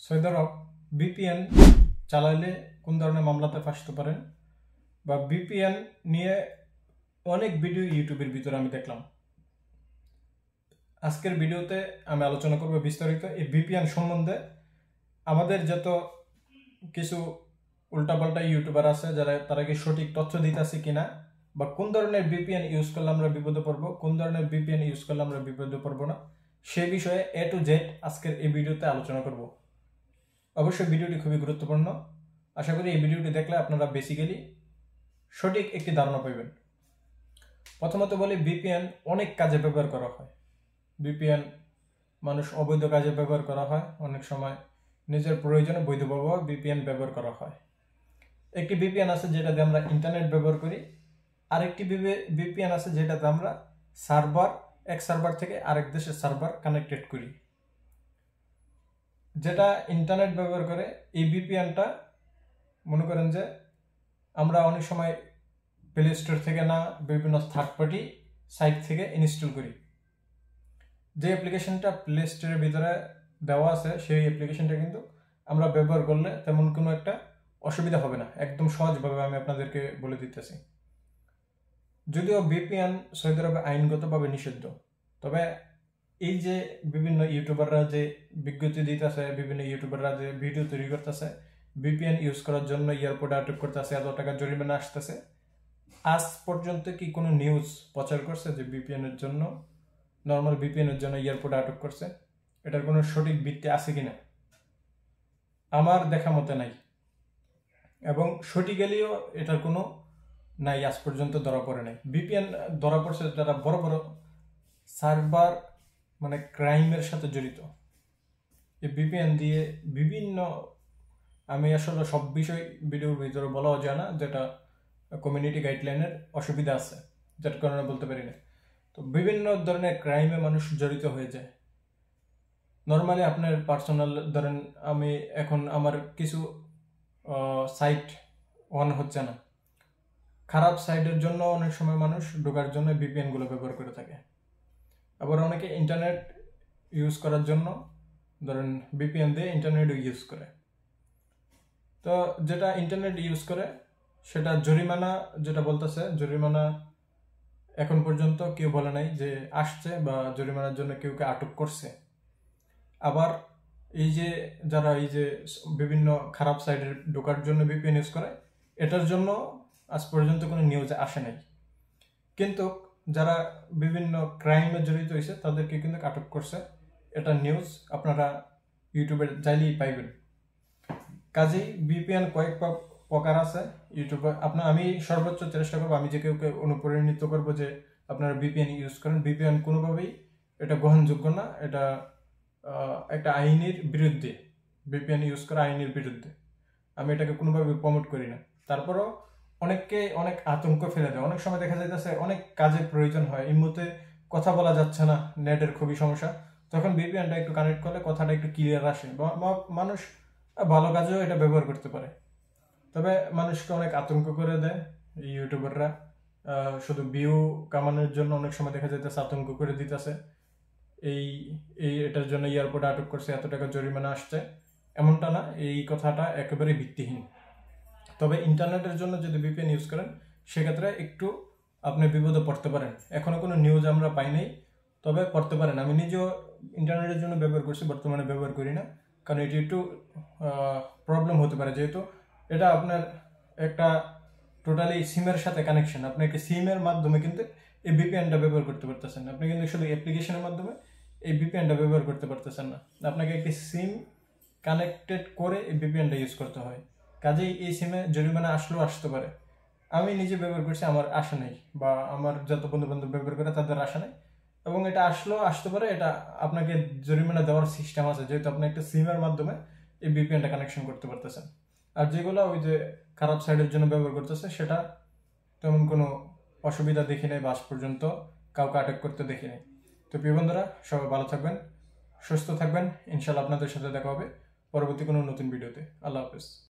Saudi আরব বিপিএন চালাইলে কোন ধরনের মামলাতে ফাঁসতে পারেন বা বিপিএন নিয়ে অনেক ভিডিও ইউটিউবের ভিতরে আমি দেখলাম। আজকের ভিডিওতে আমি আলোচনা করব বিস্তারিত এই বিপিএন সম্বন্ধে। আমাদের যত কিছু উল্টাপাল্টা ইউটিউবার আছে যারা তারা কি সঠিক তথ্য দিতেছে কিনা, বা কোন ধরনের বিপিএন ইউজ করলে আমরা বিপদে পড়বো, কোন ধরনের বিপিএন ইউজ করলে আমরা বিপদে পড়বো না, সে বিষয়ে A to Z আজকের এই ভিডিওতে আলোচনা করব। অবশ্যই ভিডিওটি খুবই গুরুত্বপূর্ণ। আশা করি এই ভিডিওটি দেখলে আপনারা বেসিক্যালি সঠিক একটি ধারণা পাবেন। প্রথমত বলি, বিপিএন অনেক কাজে ব্যবহার করা হয়। বিপিএন মানুষ অবৈধ কাজে ব্যবহার করা হয়, অনেক সময় নিজের প্রয়োজনে বৈধভাবে বিপিএন ব্যবহার করা হয়। একটি বিপিএন আছে যেটাতে আমরা ইন্টারনেট ব্যবহার করি, আরেকটি বিপিএন আছে যেটাতে আমরা এক সার্ভার থেকে আরেক দেশের সার্ভার কানেক্টেড করি। যেটা ইন্টারনেট ব্যবহার করে এই বিপিএনটা মনে করেন যে আমরা অনেক সময় প্লে স্টোর থেকে না, বিভিন্ন থার্ড পার্টি সাইট থেকে ইনস্টল করি। যে অ্যাপ্লিকেশনটা প্লে স্টোরের ভিতরে দেওয়া আছে সেই অ্যাপ্লিকেশনটা কিন্তু আমরা ব্যবহার করলে তেমন কোনো একটা অসুবিধা হবে না। একদম সহজভাবে আমি আপনাদেরকে বলে দিতেছি। যদিও বিপিএন সৌদি আরবে আইনগতভাবে নিষিদ্ধ, তবে এই যে বিভিন্ন ইউটিউবাররা যে বিজ্ঞপ্তি দিতেছে, বিভিন্ন ইউটিউবাররা যে ভিডিও তৈরি করতেছে বিপিএন ইউজ করার জন্য এয়ারপোর্টে আটক করতেছে, এত টাকা জরিমানা আসতেছে, আজ পর্যন্ত কি কোনো নিউজ প্রচার করছে যে বিপিএনের জন্য, নর্মাল বিপিএনের জন্য এয়ারপোর্টে আটক করছে? এটার কোনো সঠিক ভিত্তি আছে কিনা আমার দেখা মতে নাই, এবং সঠিক্যালিও এটার কোনো নাই, আজ পর্যন্ত ধরা পড়ে নাই। বিপিএন ধরা পড়ছে যারা বড় বড় সার্ভার মানে ক্রাইমের সাথে জড়িত। এই বিপিএন দিয়ে বিভিন্ন, আমি আসলে সব বিষয় ভিডিওর ভিতরে বলাও যায় না, যেটা কমিউনিটি গাইডলাইনের অসুবিধা আছে, যার কারণে বলতে পারি না। তো বিভিন্ন ধরনের ক্রাইমে মানুষ জড়িত হয়ে যায়। নর্মালি আপনার পার্সোনাল ধরেন, আমি এখন আমার কিছু সাইট অন হচ্ছে না, খারাপ সাইটের জন্য অনেক সময় মানুষ ঢোকার জন্য বিপিএন গুলো ব্যবহার করে থাকে। আবার অনেকে ইন্টারনেট ইউজ করার জন্য ধরেন বিপিএন দিয়ে ইন্টারনেট ইউজ করে। তো যেটা ইন্টারনেট ইউজ করে সেটা জরিমানা, যেটা বলতেছে জরিমানা এখন পর্যন্ত কেউ বলে নাই যে আসছে বা জরিমানার জন্য কেউকে আটক করছে। আবার এই যে যারা এই যে বিভিন্ন খারাপ সাইডে ঢোকার জন্য বিপিএন ইউজ করে, এটার জন্য আজ পর্যন্ত কোনো নিউজ আসে নাই। কিন্তু যারা বিভিন্ন ক্রাইমে জড়িত হয়েছে তাদেরকে কিন্তু আটক করছে, এটা নিউজ আপনারা ইউটিউবে চাইলেই পাইবেন। কাজেই বিপিএন কয়েক প্রকার আছে ইউটিউবে। আমি সর্বোচ্চ চেষ্টা করবো, আমি যে কেউকে অনুপ্রাণিত করবো যে আপনারা বিপিএন ইউজ করেন। বিপিএন কোনোভাবেই এটা গ্রহণযোগ্য না, এটা একটা আইনের বিরুদ্ধে। বিপিএন ইউজ করা আইনের বিরুদ্ধে, আমি এটাকে কোনোভাবে প্রমোট করি না। তারপরও অনেককে অনেক আতঙ্ক ফেলে দেয়। অনেক সময় দেখা যাইতেছে অনেক কাজের প্রয়োজন হয়, এই মুহূর্তে কথা বলা যাচ্ছে না, নেটের খুবই সমস্যা, তখন বিপিএনটা একটু কানেক্ট করলে কথাটা একটু ক্লিয়ার আসে, মানুষ ভালো কাজেও এটা ব্যবহার করতে পারে। তবে মানুষকে অনেক আতঙ্ক করে দেয় এই ইউটিউবাররা, শুধু ভিউ কামানোর জন্য অনেক সময় দেখা যাইতেছে আতঙ্ক করে দিতেছে। এটার জন্য এয়ারপোর্টে আটক করছে, এত টাকা জরিমানা আসছে, এমনটা না, এই কথাটা একেবারে ভিত্তিহীন। তবে ইন্টারনেটের জন্য যদি বিপিএন ইউজ করেন সেক্ষেত্রে একটু আপনি বিপদে পড়তে পারেন। এখনো কোনো নিউজ আমরা পাই নাই, তবে পড়তে পারেন। আমি নিজেও ইন্টারনেটের জন্য ব্যবহার করছি, বর্তমানে ব্যবহার করি না, কারণ এটি একটু প্রবলেম হতে পারে, যেহেতু এটা আপনার একটা টোটালি সিমের সাথে কানেকশন। আপনি একটা সিমের মাধ্যমে কিন্তু এই বিপিএনটা ব্যবহার করতে পারতেছেন না, আপনি কিন্তু শুধু অ্যাপ্লিকেশনের মাধ্যমে এই বিপিএনটা ব্যবহার করতে পারতেছেন না, আপনাকে একটি সিম কানেক্টেড করে এই বিপিএনটা ইউজ করতে হয়। কাজেই এই সিমে জরিমানা আসলেও আসতে পারে। আমি নিজে ব্যবহার করছি, আমার আসা নেই, বা আমার যত বন্ধু বান্ধব ব্যবহার করে তাদের আসা নেই, এবং এটা আসলেও আসতে পারে। এটা আপনাকে জরিমানা দেওয়ার সিস্টেম আছে, যেহেতু আপনি একটা সিমের মাধ্যমে এই বিপিএনটা কানেকশন করতে পারতেছেন। আর যেগুলো ওই যে খারাপ সাইডের জন্য ব্যবহার করতেছে সেটা তেমন কোনো অসুবিধা দেখি নাই, বা আজ পর্যন্ত কাউকে আটক করতে দেখি নাই। তো প্রিয় বন্ধুরা, সবাই ভালো থাকবেন, সুস্থ থাকবেন। ইনশাল্লাহ আপনাদের সাথে দেখা হবে পরবর্তী কোনো নতুন ভিডিওতে। আল্লাহ হাফেজ।